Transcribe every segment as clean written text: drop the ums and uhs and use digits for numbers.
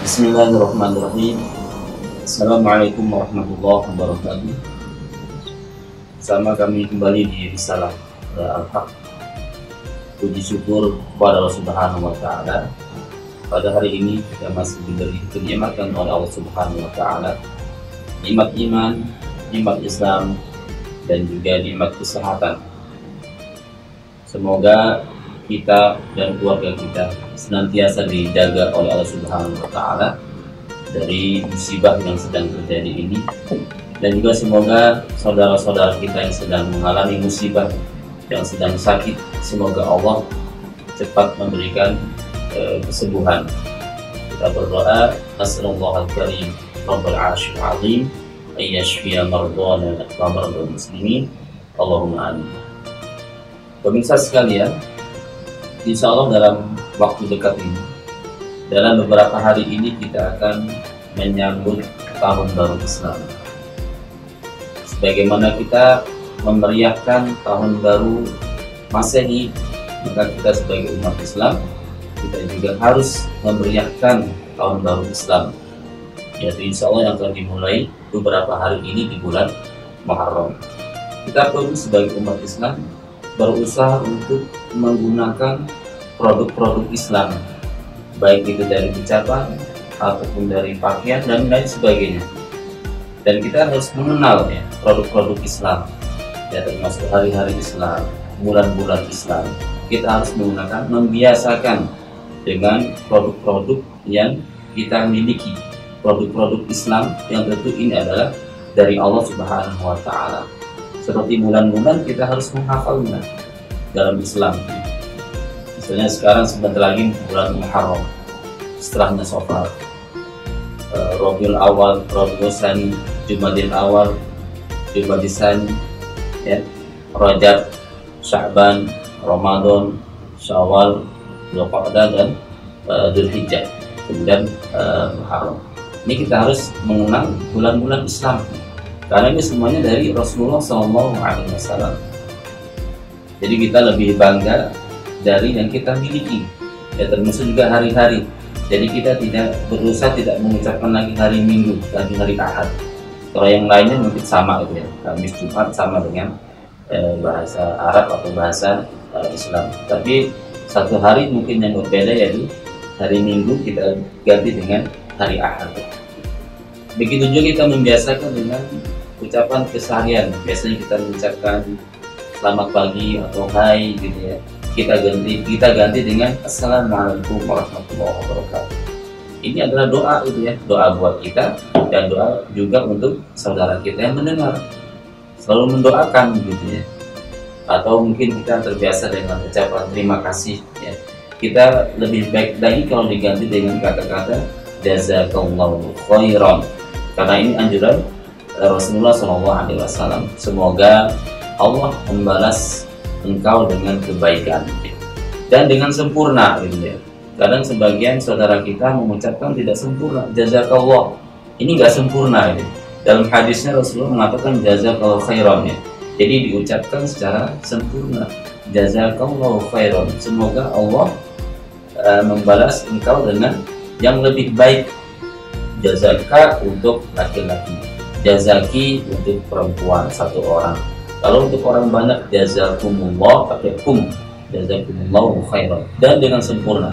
Bismillahirrahmanirrahim. Assalamualaikum warahmatullahi wabarakatuh. Bersama kami kembali di Risalah Al-Haq. Puji syukur kepada Allah Subhanahu wa Ta'ala. Pada hari ini kita masih diberi kenikmatan oleh Allah Subhanahu wa Ta'ala, nikmat iman, nikmat Islam, dan juga nikmat kesehatan. Semoga kita dan keluarga kita senantiasa dijaga oleh Allah Subhanahu wa Ta'ala dari musibah yang sedang terjadi ini, dan juga semoga saudara-saudara kita yang sedang mengalami musibah, yang sedang sakit, semoga Allah cepat memberikan kesembuhan. Kita berdoa, Nasrullah al-Karim Rabbul Arsyil Azim ayyashfiya mardana wa mardal muslimin, Allahumma amin. Pemirsa sekalian, insya Allah dalam waktu dekat ini, dalam beberapa hari ini kita akan menyambut tahun baru Islam. Sebagaimana kita memeriahkan tahun baru Masehi, maka kita sebagai umat Islam, kita juga harus memeriahkan tahun baru Islam, yaitu insya Allah yang akan dimulai beberapa hari ini di bulan Muharram. Kita perlu sebagai umat Islam berusaha untuk menggunakan produk-produk Islam, baik itu dari ucapan ataupun dari pakaian dan lain sebagainya. Dan kita harus mengenal ya produk-produk Islam, ya, termasuk hari-hari Islam, bulan-bulan Islam. Kita harus menggunakan, membiasakan dengan produk-produk yang kita miliki, produk-produk Islam yang tentu ini adalah dari Allah Subhanahu wa Ta'ala. Seperti bulan-bulan kita harus menghafalnya dalam Islam. Misalnya sekarang sebentar lagi bulan Muharram, setelahnya Safar, Rabiul Awal, Rabiul Tsani, Jumadil Awal, Jumadil Tsani, ya, Rajab, Sya'ban, Ramadan, Syawal, Dzulqa'dah, dan Dzulhijjah, kemudian Muharram. Ini kita harus mengenal bulan-bulan Islam, karena ini semuanya dari Rasulullah SAW. Jadi kita lebih bangga dari yang kita miliki, ya, termasuk juga hari-hari. Jadi kita tidak berusaha tidak mengucapkan lagi hari Minggu, hari Ahad. Kalau yang lainnya mungkin sama gitu ya, Kamis, Jumat sama dengan bahasa Arab atau bahasa Islam. Tapi satu hari mungkin yang berbeda, yaitu hari Minggu kita ganti dengan hari Ahad. Begitu juga kita membiasakan dengan ucapan keseharian. Biasanya kita mengucapkan selamat pagi atau hai gitu ya. Kita ganti dengan Assalamualaikum warahmatullahi wabarakatuh. Ini adalah doa itu ya, doa buat kita dan doa juga untuk saudara kita yang mendengar. Selalu mendoakan gitu ya. Atau mungkin kita terbiasa dengan ucapan terima kasih ya. Kita lebih baik lagi kalau diganti dengan kata-kata jazakallahu khairan. Karena ini anjuran Rasulullah SAW. Semoga Allah membalas engkau dengan kebaikan dan dengan sempurna gitu ya. Kadang sebagian saudara kita mengucapkan tidak sempurna, jazakallah. Ini nggak sempurna ini. Dalam hadisnya Rasulullah mengatakan jazakallahu khairan ya. Jadi diucapkan secara sempurna, jazakallahu khairan. Semoga Allah membalas engkau dengan yang lebih baik. Jazaka untuk laki-laki, jazaki untuk perempuan satu orang. Kalau untuk orang banyak, jazakumullah pakai kum, jazakumullahu khairan, dan dengan sempurna.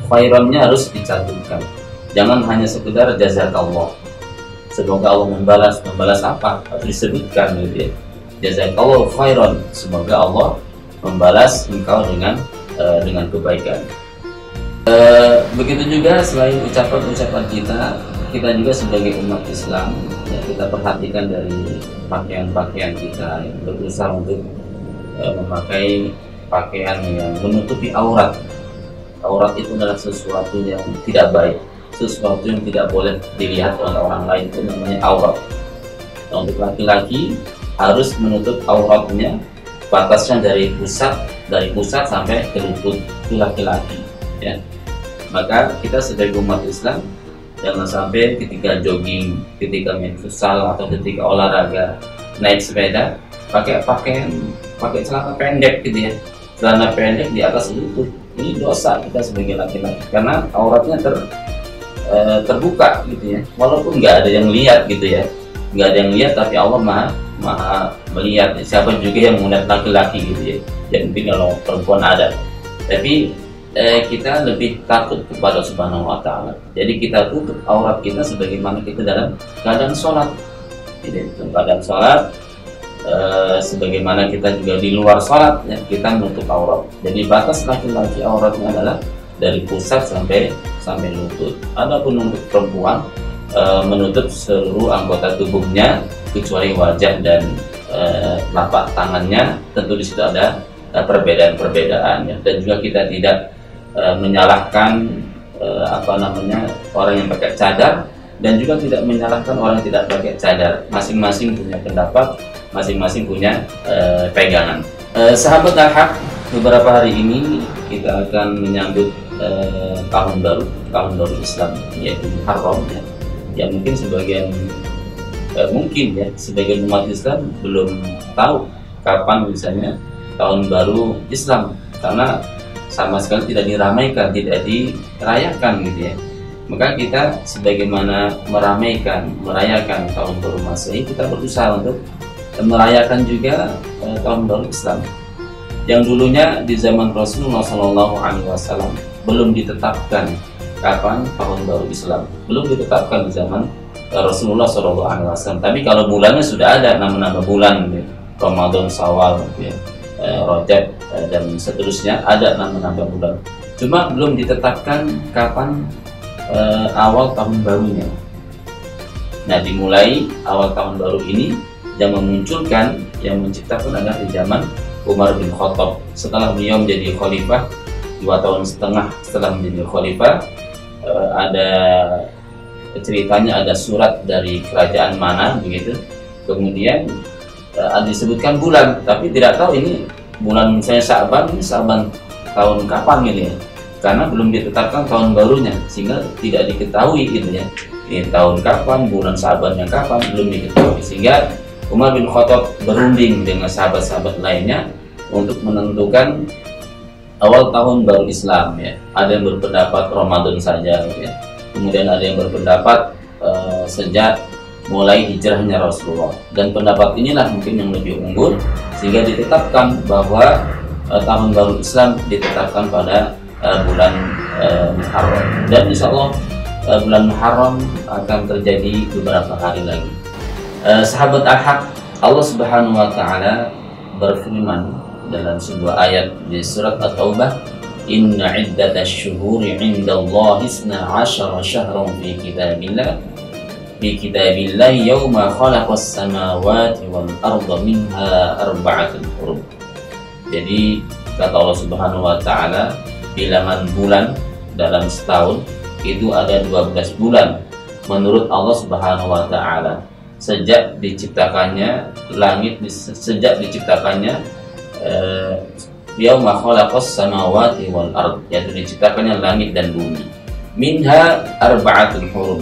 Khairannya harus dicantumkan. Jangan hanya sekedar jazakallah. Semoga Allah membalas apa? Harus disebutkan gitu ya. Jazakallahu khairan. Semoga Allah membalas engkau dengan kebaikan. Begitu juga selain ucapan-ucapan kita juga sebagai umat Islam ya, kita perhatikan dari pakaian-pakaian kita yang berusaha untuk memakai pakaian yang menutupi aurat. Aurat itu adalah sesuatu yang tidak baik, sesuatu yang tidak boleh dilihat oleh orang lain, itu namanya aurat. Nah, untuk laki-laki harus menutup auratnya, batasnya dari pusat sampai ke lutut, itu laki-laki ya. Maka kita sebagai umat Islam jangan sampai ketika jogging, ketika main futsal, atau ketika olahraga, naik sepeda, pakai celana pendek gitu ya, celana pendek di atas lutut. Ini dosa kita sebagai laki-laki, karena auratnya terbuka gitu ya, walaupun nggak ada yang lihat gitu ya, nggak ada yang lihat, tapi Allah maha melihat. Siapa juga yang melihat laki-laki gitu ya, dan mungkin kalau perempuan ada, tapi kita lebih takut kepada Subhanahu wa Ta'ala. Jadi kita tutup aurat kita sebagaimana kita dalam keadaan sholat. Jadi dalam keadaan sholat, sebagaimana kita juga di luar sholat ya, kita menutup aurat. Jadi batas laki-laki auratnya adalah dari pusat sampai lutut. Adapun untuk perempuan, menutup seluruh anggota tubuhnya kecuali wajah dan telapak tangannya. Tentu di situ ada perbedaan-perbedaan ya. Dan juga kita tidak menyalahkan orang yang pakai cadar, dan juga tidak menyalahkan orang yang tidak pakai cadar. Masing-masing punya pendapat, masing-masing punya pegangan. Sahabat Al-Haq, beberapa hari ini kita akan menyambut tahun baru Islam, yaitu Muharram ya. Ya mungkin sebagian umat Islam belum tahu kapan misalnya tahun baru Islam, karena sama sekali tidak diramaikan, tidak dirayakan gitu ya. Maka kita sebagaimana merayakan tahun baru Masehi, kita berusaha untuk merayakan juga tahun baru Islam yang dulunya di zaman Rasulullah SAW belum ditetapkan kapan tahun baru Islam, belum ditetapkan di zaman Rasulullah SAW. Tapi kalau bulannya sudah ada nama-nama bulan gitu. Ramadan, Syawal, gitu ya. Rajab dan seterusnya, ada nama-nama bulan. Cuma belum ditetapkan kapan awal tahun barunya. Nah, dimulai awal tahun baru ini yang memunculkan, yang menciptakan adalah di zaman Umar bin Khattab. Setelah beliau menjadi khalifah 2,5 tahun setelah menjadi khalifah, ada ceritanya, ada surat dari kerajaan mana begitu. Kemudian disebutkan bulan, tapi tidak tahu ini bulan misalnya Sya'ban tahun kapan gitu ya, karena belum ditetapkan tahun barunya, sehingga tidak diketahui gitu ya, ini tahun kapan, bulan Sya'bannya kapan, belum diketahui. Sehingga Umar bin Khattab berunding dengan sahabat-sahabat lainnya untuk menentukan awal tahun baru Islam ya. Ada yang berpendapat Ramadan saja gitu ya. Kemudian ada yang berpendapat sejak mulai hijrahnya Rasulullah, dan pendapat inilah mungkin yang lebih unggul, sehingga ditetapkan bahwa tahun baru Islam ditetapkan pada bulan Muharram. Dan insya Allah bulan Muharram akan terjadi beberapa hari lagi. Sahabat Al-Haq, Allah Subhanahu wa Ta'ala berfirman dalam sebuah ayat di surat At-Taubah, inna iddatash syuhuri 'indallahi 12 syahran fi kitabillahi yawma khalaqas samawati wal arda minha arba'atun hurum. Jadi kata Allah Subhanahu wa Ta'ala, bilangan bulan dalam setahun itu ada 12 bulan menurut Allah Subhanahu wa Ta'ala. Sejak diciptakannya langit, sejak diciptakannya yauma khalaqas samawati wal ard, yaitu diciptakannya langit dan bumi. Minha arba'atun hurum,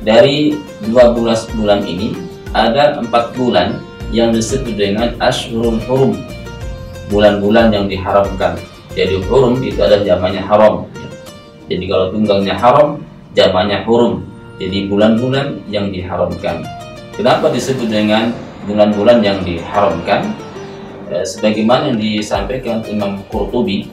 dari 12 bulan ini ada 4 bulan yang disebut dengan ashhurul hurum, bulan-bulan yang diharamkan. Jadi hurum itu adalah jamaknya haram. Jadi kalau tunggalnya haram, jamaknya hurum. Jadi bulan-bulan yang diharamkan. Kenapa disebut dengan bulan-bulan yang diharamkan? Sebagaimana yang disampaikan Imam Qurtubi,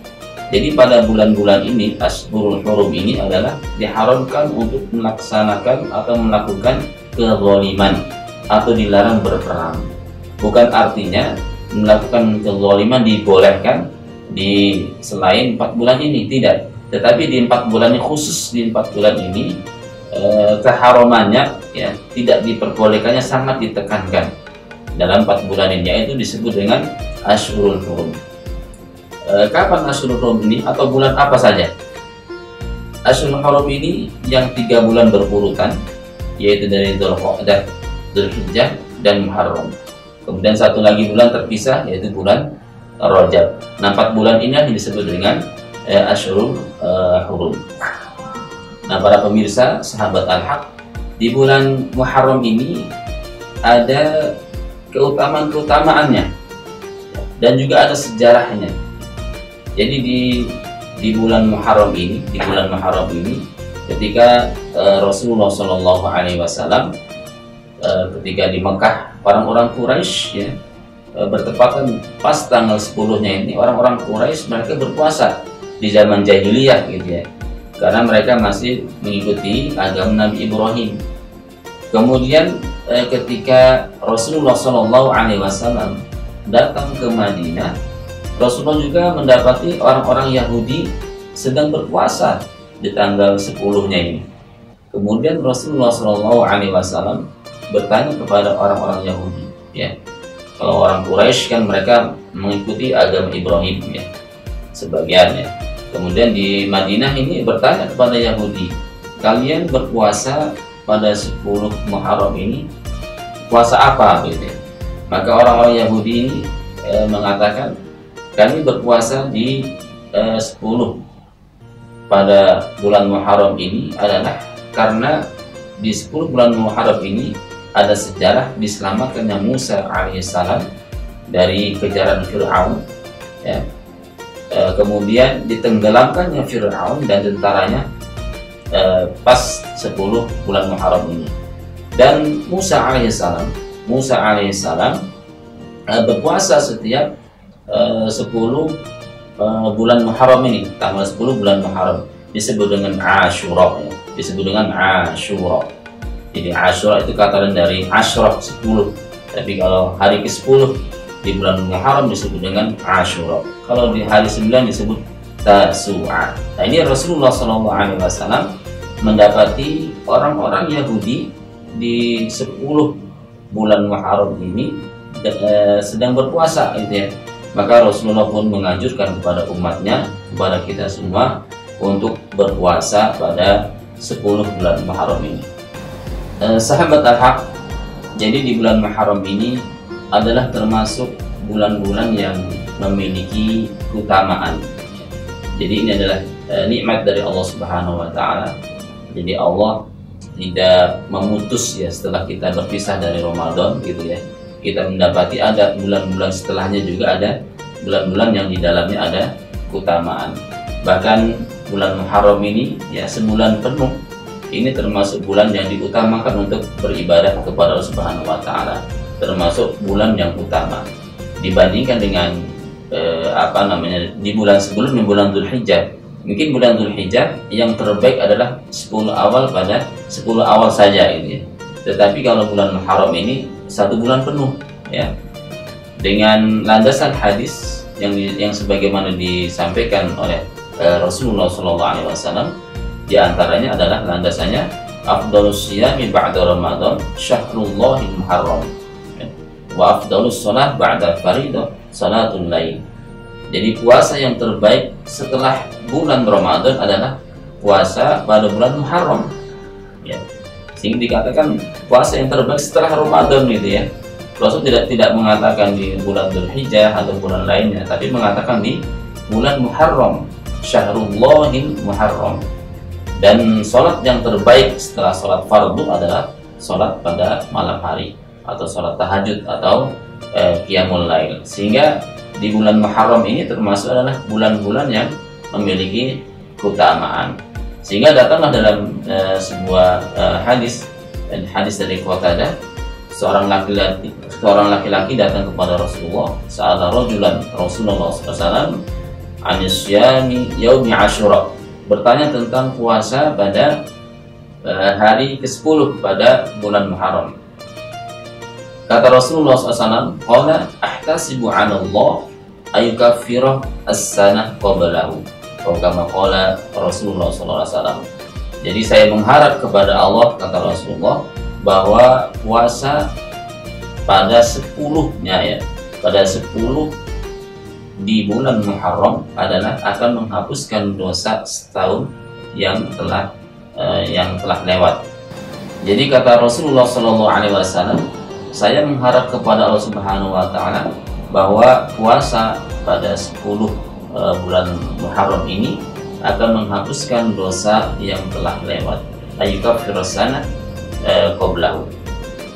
jadi pada bulan-bulan ini, ashhurul hurum ini adalah diharamkan untuk melaksanakan atau melakukan kezaliman atau dilarang berperang. Bukan artinya melakukan kezaliman dibolehkan di selain 4 bulan ini, tidak. Tetapi di 4 bulan ini, khusus di 4 bulan ini, keharamannya ya, tidak diperbolehkannya sangat ditekankan dalam 4 bulan ini, yaitu disebut dengan ashhurul hurum. Kapan ashhurul hurum ini, atau bulan apa saja? Ashhurul hurum ini yang 3 bulan berurutan, yaitu dari Dzulqa'dah, Dzulhijjah, dan Muharram. Kemudian satu lagi bulan terpisah, yaitu bulan Rajab. Nah, 4 bulan ini yang disebut dengan ashhurul hurum. Nah, para pemirsa, sahabat Al-Haq, di bulan Muharram ini ada keutamaan-keutamaannya dan juga ada sejarahnya. Jadi di bulan Muharram ini, ketika Rasulullah Shallallahu Alaihi Wasallam ketika di Mekah, orang-orang Quraisy ya, bertepatan pas tanggal 10-nya ini, orang-orang Quraisy mereka berpuasa di zaman jahiliyah gitu ya, karena mereka masih mengikuti agama Nabi Ibrahim. Kemudian ketika Rasulullah Shallallahu Alaihi Wasallam datang ke Madinah, Rasulullah juga mendapati orang-orang Yahudi sedang berpuasa di tanggal 10-nya ini. Kemudian Rasulullah Shallallahu Alaihi Wasallam bertanya kepada orang-orang Yahudi, ya, kalau orang Quraisy kan mereka mengikuti agama Ibrahim ya, sebagian ya. Kemudian di Madinah ini bertanya kepada Yahudi, kalian berpuasa pada 10 Muharram ini, puasa apa gitu ya? Maka orang-orang Yahudi ini mengatakan, kami berpuasa di 10 pada bulan Muharram ini adalah karena di 10 bulan Muharram ini ada sejarah diselamatkannya Musa alaihissalam dari kejaran Fir'aun ya. Kemudian ditenggelamkannya Fir'aun dan tentaranya pas 10 bulan Muharram ini. Dan Musa alaihissalam berpuasa setiap 10 bulan Muharram ini, tanggal 10 bulan Muharram disebut dengan Ashura ya. Disebut dengan Ashura. Jadi Ashura itu kata dari Ashraf 10, tapi kalau hari ke-10 di bulan Muharram disebut dengan Ashura. Kalau di hari 9 disebut Tasu'a. Nah, ini Rasulullah SAW mendapati orang-orang Yahudi di 10 bulan Muharram ini sedang berpuasa gitu ya. Maka Rasulullah pun menganjurkan kepada umatnya, kepada kita semua untuk berpuasa pada 10 bulan Muharram ini. Sahabat Al-Haq, jadi di bulan Muharram ini adalah termasuk bulan-bulan yang memiliki keutamaan. Jadi ini adalah nikmat dari Allah Subhanahu wa taala. Jadi Allah tidak memutus ya setelah kita berpisah dari Ramadan gitu ya. Kita mendapati ada bulan-bulan setelahnya juga ada bulan-bulan yang di dalamnya ada keutamaan. Bahkan bulan Muharram ini ya sebulan penuh ini termasuk bulan yang diutamakan untuk beribadah kepada Allah Subhanahu wa taala. Termasuk bulan yang utama dibandingkan dengan di bulan sebelumnya, bulan Dzulhijjah. Mungkin bulan Dzulhijjah yang terbaik adalah 10 awal pada 10 awal saja gitu ya. Tetapi kalau bulan Muharram ini satu bulan penuh ya, dengan landasan hadis yang sebagaimana disampaikan oleh Rasulullah SAW. Di antaranya adalah landasannya afdhalus syiyami ba'da Ramadan syahrullahil muharram ya, wa afdhalus shalah ba'da faridah salatul lail. Jadi puasa yang terbaik setelah bulan Ramadan adalah puasa pada bulan Muharram ya. Sehingga dikatakan puasa yang terbaik setelah Ramadan gitu ya. Rasul tidak mengatakan di bulan Dzulhijjah atau bulan lainnya, tapi mengatakan di bulan Muharram, Syahrullahil Muharram. Dan sholat yang terbaik setelah sholat fardu adalah sholat pada malam hari atau sholat tahajud atau qiyamul lail. Sehingga di bulan Muharram ini termasuk adalah bulan-bulan yang memiliki keutamaan. Sehingga datanglah dalam sebuah hadis dari Qatadah, seorang laki-laki datang kepada Rasulullah, sa'ala rajulan Rasulullah SAW anisyami yaumi Ashura, bertanya tentang puasa pada hari ke-10 pada bulan Muharram. Kata Rasulullah SAW, qala ahtasibu 'ala Allah ayukaffira as-sanah qablahu. Atau kama qala Rasulullah SAW. Jadi saya mengharap kepada Allah, kata Rasulullah, bahwa puasa pada 10-nya ya, pada 10 di bulan Muharram adalah akan menghapuskan dosa setahun yang telah lewat. Jadi kata Rasulullah SAW, saya mengharap kepada Allah Subhanahu wa taala bahwa puasa pada 10 bulan Muharram ini akan menghapuskan dosa yang telah lewat. Ayukaffirus sanah qablahu.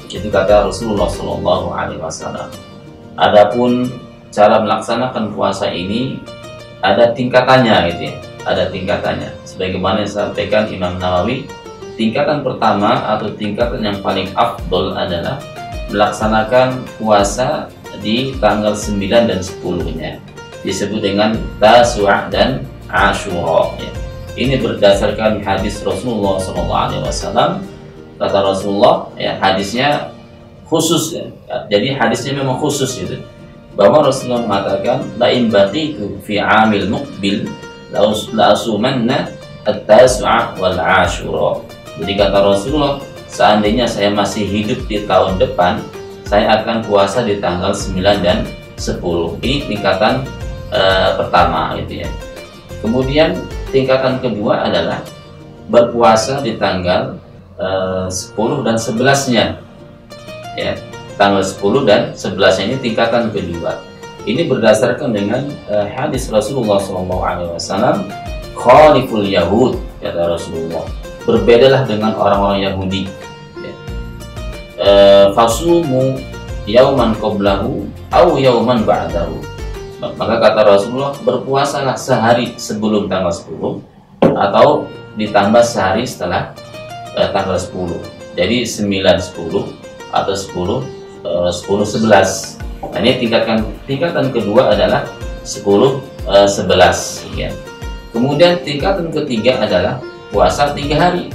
Itu kata Rasulullah SAW. Adapun cara melaksanakan puasa ini ada tingkatannya gitu ya. ada tingkatannya. Sebagaimana yang disampaikan Imam Nawawi, tingkatan pertama atau tingkatan yang paling afdol adalah melaksanakan puasa di tanggal 9 dan 10-nya. Disebut dengan Tasu'a dan Asyura. Ya. Ini berdasarkan hadis Rasulullah SAW. Kata Rasulullah, ya, hadisnya khusus, ya. Jadi hadisnya memang khusus gitu. Bahwa Rasulullah mengatakan, la in baqitu fi 'amil muqbil la asumanna at-tasu'a wal 'ashura. Jadi kata Rasulullah, seandainya saya masih hidup di tahun depan, saya akan puasa di tanggal 9 dan 10. Ini tingkatan pertama gitu ya. Kemudian tingkatan kedua adalah berpuasa di tanggal 10 dan 11-nya. Ya, tanggal 10 dan 11 ini tingkatan kedua. Ini berdasarkan dengan hadis Rasulullah SAW, khaliful yahud, kata Rasulullah, berbedalah dengan orang-orang Yahudi. Ya. Fasumu yauman qablahu au yauman ba'dahu. Maka kata Rasulullah, berpuasalah sehari sebelum tanggal 10 atau ditambah sehari setelah tanggal 10. Jadi 9 10 atau 10 11. Nah, ini tingkatan kedua adalah 10 11 ya. Kemudian tingkatan ketiga adalah puasa 3 hari.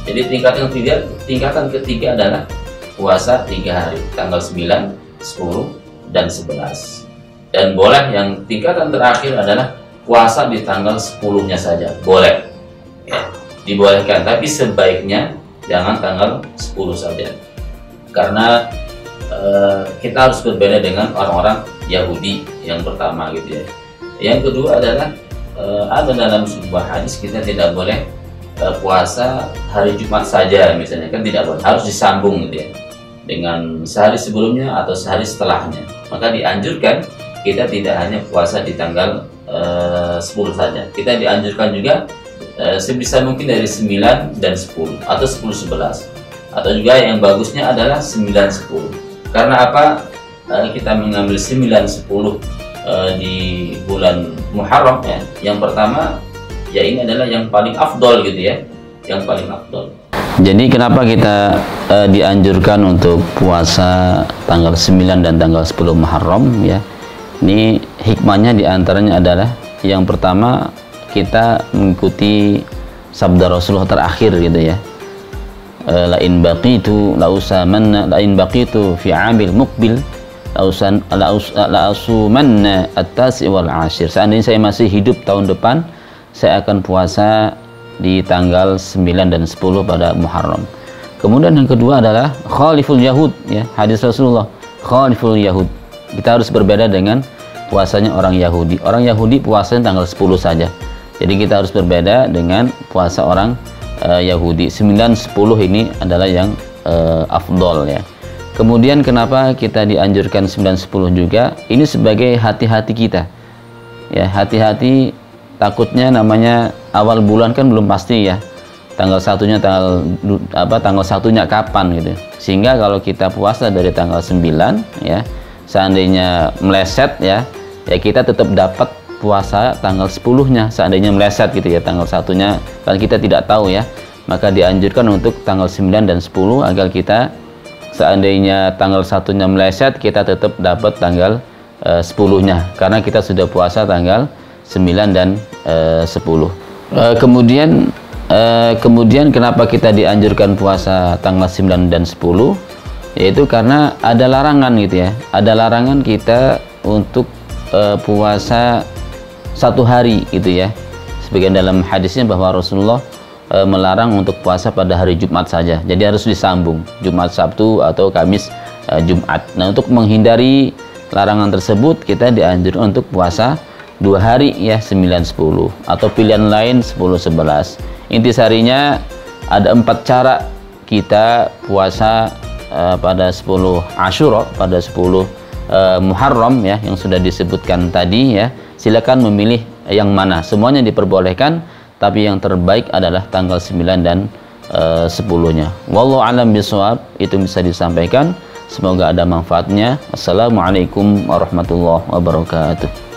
Jadi tingkatan ketiga adalah puasa 3 hari, tanggal 9, 10 dan 11. Dan boleh yang tingkatan terakhir adalah puasa di tanggal 10-nya saja. Boleh. Ya, dibolehkan, tapi sebaiknya jangan tanggal 10 saja. Karena kita harus berbeda dengan orang-orang Yahudi yang pertama gitu ya. Yang kedua adalah ada dalam sebuah hadis kita tidak boleh puasa hari Jumat saja misalnya, kan tidak boleh, harus disambung gitu ya dengan sehari sebelumnya atau sehari setelahnya. Maka dianjurkan kita tidak hanya puasa di tanggal 10 saja, kita dianjurkan juga sebisa mungkin dari 9 dan 10 atau 10 11, atau juga yang bagusnya adalah 9 10. Karena apa kita mengambil 9 10 di bulan Muharram ya? Yang pertama ya, ini adalah yang paling afdol gitu ya, yang paling afdol. Jadi kenapa kita dianjurkan untuk puasa tanggal 9 dan tanggal 10 Muharram ya? Ini hikmahnya diantaranya adalah yang pertama, kita mengikuti sabda Rasulullah terakhir gitu ya. La in baqitu la usamanna la in baqitu fi 'amil muqbil la asumanna at-tasi' wal 'ashir. Seandainya saya masih hidup tahun depan, saya akan puasa di tanggal 9 dan 10 pada Muharram. Kemudian yang kedua adalah khaliful yahud ya, hadis Rasulullah, khaliful yahud. Kita harus berbeda dengan puasanya orang Yahudi. Orang Yahudi puasanya tanggal 10 saja. Jadi kita harus berbeda dengan puasa orang Yahudi. 9 10 ini adalah yang afdol ya. Kemudian kenapa kita dianjurkan 9 10 juga? Ini sebagai hati-hati kita. Ya, hati-hati, takutnya namanya awal bulan kan belum pasti ya. Tanggal 1-nya tanggal 1-nya kapan gitu. Sehingga kalau kita puasa dari tanggal 9 ya, seandainya meleset ya kita tetap dapat puasa tanggal 10-nya seandainya meleset gitu ya, tanggal 1-nya kan kita tidak tahu ya. Maka dianjurkan untuk tanggal 9 dan 10 agar kita seandainya tanggal 1-nya meleset, kita tetap dapat tanggal 10-nya karena kita sudah puasa tanggal 9 dan 10. Kemudian kenapa kita dianjurkan puasa tanggal 9 dan 10? Yaitu karena ada larangan gitu ya. Ada larangan kita untuk puasa 1 hari gitu ya. Sebagian dalam hadisnya bahwa Rasulullah melarang untuk puasa pada hari Jumat saja. Jadi harus disambung Jumat, Sabtu atau Kamis, Jumat. Nah, untuk menghindari larangan tersebut kita dianjurkan untuk puasa 2 hari ya, 9 10 atau pilihan lain 10 11. Intisarinya ada 4 cara kita puasa pada 10 Asyura, pada 10 Muharram ya, yang sudah disebutkan tadi ya. Silakan memilih yang mana, semuanya diperbolehkan, tapi yang terbaik adalah tanggal 9 dan 10-nya. Wallahu a'lam bishawab. Itu bisa disampaikan, semoga ada manfaatnya. Assalamualaikum warahmatullahi wabarakatuh.